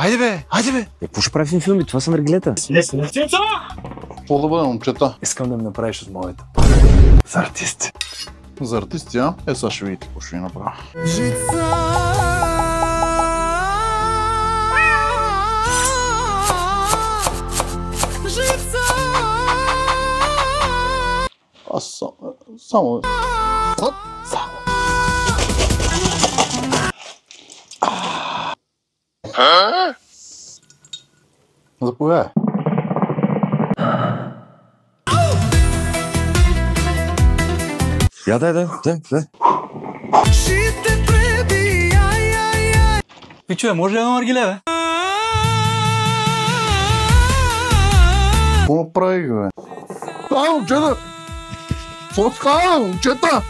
Хайде бе, хайде бе! Какво ще правим филми? Това са наргилета. Какво да бъде, момчета? Искам да ми направиш от моята. За артисти. За артисти, а? Сега ще видите какво ще ви направя. Аз само... Заповядай. Я дай. Пичове, може ли едно наргиле, бе? Какво направих, бе? Момчета! Какво става, момчета?